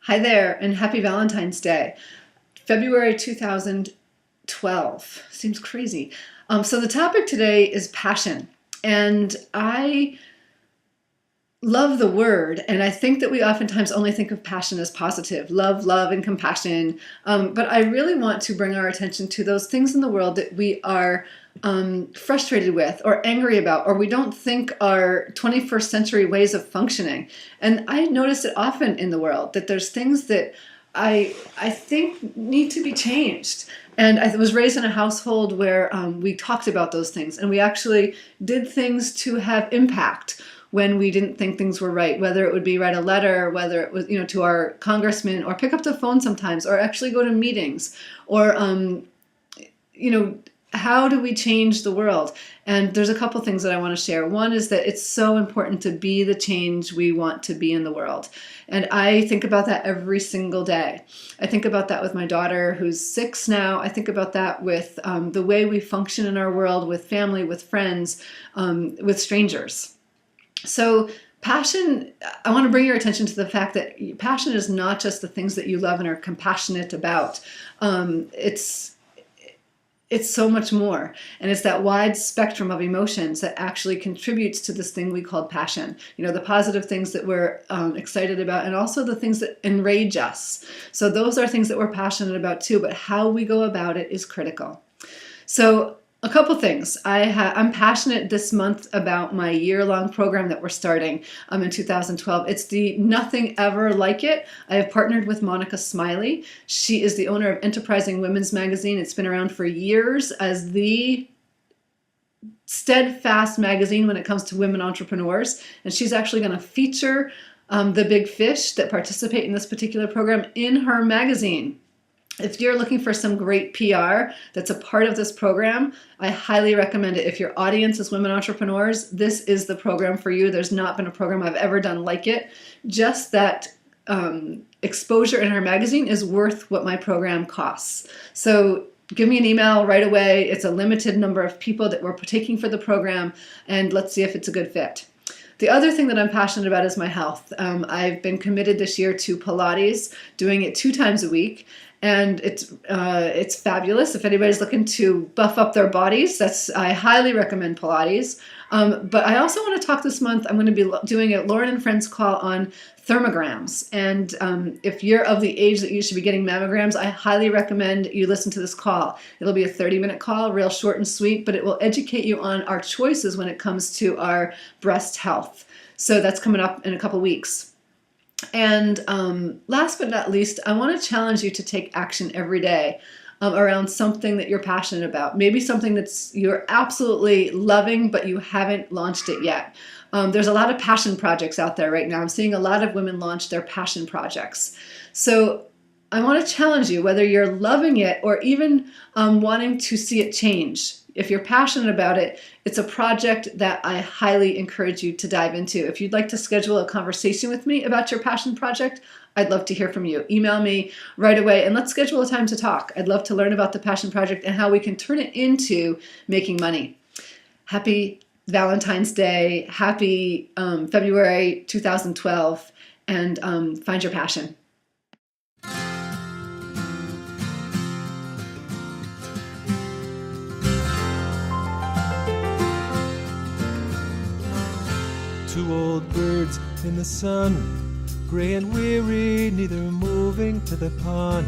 Hi there, and happy Valentine's Day. February 2012. Seems crazy. So the topic today is passion. And I love the word, and I think that we oftentimes only think of passion as positive, love, and compassion. But I really want to bring our attention to those things in the world that we are frustrated with or angry about, or we don't think are 21st century ways of functioning. And I notice it often in the world that there's things that I think need to be changed. And I was raised in a household where we talked about those things, and we actually did things to have impact when we didn't think things were right, whether it would be write a letter, whether it was, to our congressman, or pick up the phone sometimes, or actually go to meetings, or, how do we change the world? And there's a couple things that I want to share. One is that it's so important to be the change we want to be in the world. And I think about that every single day. I think about that with my daughter, who's 6 now. I think about that with the way we function in our world, with family, with friends, with strangers. So passion, I want to bring your attention to the fact that passion is not just the things that you love and are compassionate about. It's so much more. And it's that wide spectrum of emotions that actually contributes to this thing we call passion. The positive things that we're excited about, and also the things that enrage us. So those are things that we're passionate about too, but how we go about it is critical. So a couple things. I'm passionate this month about my year-long program that we're starting in 2012. It's the Nothing Ever Like It. I have partnered with Monica Smiley. She is the owner of Enterprising Women's Magazine. It's been around for years as the steadfast magazine when it comes to women entrepreneurs. And she's actually going to feature the big fish that participate in this particular program in her magazine. If you're looking for some great PR that's a part of this program, I highly recommend it. If your audience is women entrepreneurs, this is the program for you. There's not been a program I've ever done like it. Just that exposure in her magazine is worth what my program costs. So give me an email right away. It's a limited number of people that we're taking for the program, and let's see if it's a good fit. The other thing that I'm passionate about is my health. I've been committed this year to Pilates, doing it 2 times a week. And it's fabulous. If anybody's looking to buff up their bodies, I highly recommend Pilates. But I also want to talk this month, I'm going to be doing a Lorin and Friends call on thermograms. And if you're of the age that you should be getting mammograms, I highly recommend you listen to this call. It'll be a 30-minute call, real short and sweet, but it will educate you on our choices when it comes to our breast health. So that's coming up in a couple weeks. And last but not least, I want to challenge you to take action every day around something that you're passionate about. Maybe something you're absolutely loving, but you haven't launched it yet. There's a lot of passion projects out there right now. I'm seeing a lot of women launch their passion projects. So I want to challenge you, whether you're loving it or even wanting to see it change. If you're passionate about it, it's a project that I highly encourage you to dive into. If you'd like to schedule a conversation with me about your passion project, I'd love to hear from you. Email me right away and let's schedule a time to talk. I'd love to learn about the passion project and how we can turn it into making money. Happy Valentine's Day. Happy February 2012. And find your passion. Two old birds in the sun, gray and weary, neither moving to the pond.